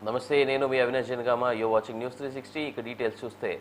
నమస్తే, నేను మీ అవినాష్ జనగామ. యో వాచింగ్ న్యూస్ 360. ఇక డీటెయిల్స్ చూస్తే,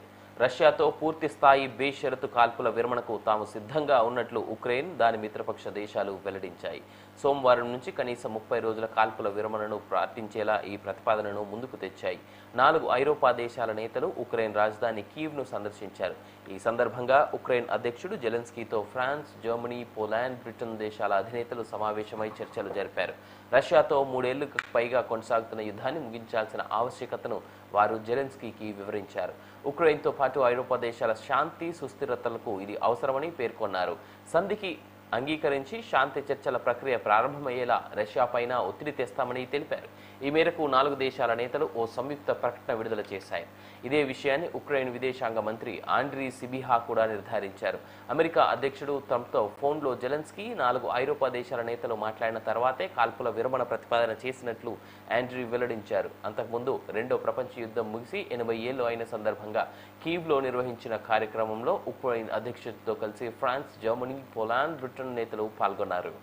రష్యాతో పూర్తి స్థాయి బేషరతు కాల్పుల విరమణకు తాము సిద్ధంగా ఉన్నట్లు ఉక్రెయిన్, దాని మిత్రపక్ష దేశాలు వెల్లడించాయి. సోమవారం నుంచి కనీసం 30 రోజుల కాల్పుల విరమణను పాటించేలా ఈ ప్రతిపాదనను ముందుకు తెచ్చాయి. 4 ఐరోపా దేశాల నేతలు ఉక్రెయిన్ రాజధాని కీవ్ను సందర్శించారు. ఈ సందర్భంగా ఉక్రెయిన్ అధ్యక్షుడు జెలెన్స్కీతో ఫ్రాన్స్, జర్మనీ, పోలాండ్, బ్రిటన్ దేశాల అధినేతలు సమావేశమై చర్చలు జరిపారు. రష్యాతో 3 ఏళ్లకు పైగా కొనసాగుతున్న యుద్ధాన్ని ముగించాల్సిన ఆవశ్యకతను వారు జెలెన్స్కీకి వివరించారు. ఉక్రెయిన్తో పాటు ఐరోపా దేశాల శాంతి, సుస్థిరతలకు ఇది అవసరమని పేర్కొన్నారు. సంధికి అంగీకరించి శాంతి చర్చల ప్రక్రియ ప్రారంభమయ్యేలా రష్యాపైన ఒత్తిడి తెస్తామని తెలిపారు. ఈ మేరకు 4 దేశాల నేతలు ఓ సంయుక్త ప్రకటన విడుదల చేశారు. ఇదే విషయాన్ని ఉక్రెయిన్ విదేశాంగ మంత్రి ఆండ్రీ సిబిహా కూడా నిర్ధారించారు. అమెరికా అధ్యక్షుడు ట్రంప్తో ఫోన్లో జెలెన్స్కీ 4 ఐరోపా దేశాల నేతలు మాట్లాడిన తర్వాతే కాల్పుల విరమణ ప్రతిపాదన చేసినట్లు ఆండ్రీ వెల్లడించారు. అంతకుముందు రెండో ప్రపంచ యుద్ధం ముగిసి 80 ఏళ్లు అయిన సందర్భంగా కీవ్లో నిర్వహించిన కార్యక్రమంలో ఉక్రెయిన్ అధ్యక్షుడితో కలిసి ఫ్రాన్స్, జర్మనీ, పోలాండ్, బ్రిటన్ నేతలు పాల్గొన్నారు.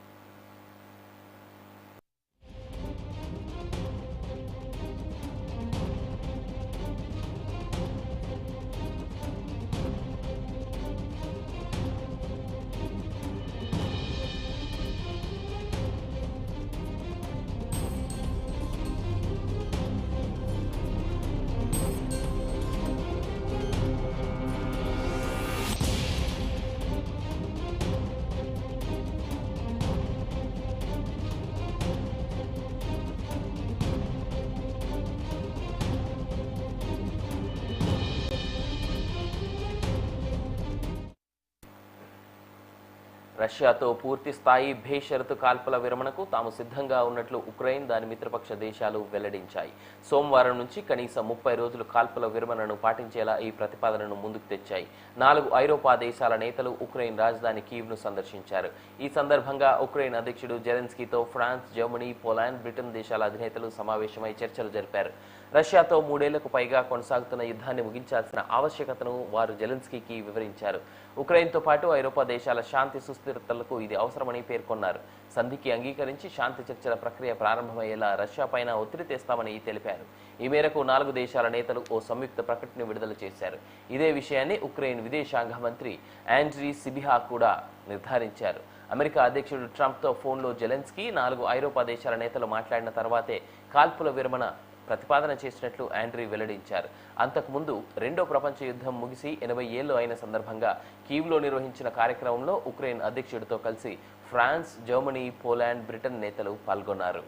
రష్యాతో పూర్తి స్థాయి బేషరతు కాల్పుల విరమణకు తాము సిద్ధంగా ఉన్నట్లు ఉక్రెయిన్, దాని మిత్రపక్ష దేశాలు వెల్లడించాయి. సోమవారం నుంచి కనీసం 30 రోజులు కాల్పుల విరమణను పాటించేలా ఈ ప్రతిపాదనను ముందుకు తెచ్చాయి. 4 ఐరోపా దేశాల నేతలు ఉక్రెయిన్ రాజధాని కీవ్ను సందర్శించారు. ఈ సందర్భంగా ఉక్రెయిన్ అధ్యక్షుడు జెలెన్స్కీతో ఫ్రాన్స్, జర్మనీ, పోలాండ్, బ్రిటన్ దేశాల అధినేతలు సమావేశమై చర్చలు జరిపారు. రష్యాతో 3 ఏళ్లకు పైగా కొనసాగుతున్న యుద్ధాన్ని ముగించాల్సిన ఆవశ్యకతను వారు జెలెన్స్కీకి వివరించారు. ఉక్రెయిన్తో పాటు ఐరోపా దేశాల శాంతి, సుస్థిరతలకు ఇది అవసరమని పేర్కొన్నారు. సంధికి అంగీకరించి శాంతి చర్చల ప్రక్రియ ప్రారంభమయ్యేలా రష్యాపైన ఒత్తిడి తెస్తామని తెలిపారు. ఈ మేరకు 4 దేశాల నేతలు ఓ సంయుక్త ప్రకటన విడుదల చేశారు. ఇదే విషయాన్ని ఉక్రెయిన్ విదేశాంగ మంత్రి ఆండ్రీ సిబిహా కూడా నిర్ధారించారు. అమెరికా అధ్యక్షుడు ట్రంప్తో ఫోన్లో జెలెన్స్కీ 4 ఐరోపా దేశాల నేతలు మాట్లాడిన తర్వాతే కాల్పుల విరమణ ప్రతిపాదన చేసినట్లు ఆండ్రీ వెల్లడించారు. అంతకుముందు రెండో ప్రపంచ యుద్ధం ముగిసి 80 ఏళ్లు అయిన సందర్భంగా కీవ్లో నిర్వహించిన కార్యక్రమంలో ఉక్రెయిన్ అధ్యక్షుడితో కలిసి ఫ్రాన్స్, జర్మనీ, పోలాండ్, బ్రిటన్ నేతలు పాల్గొన్నారు.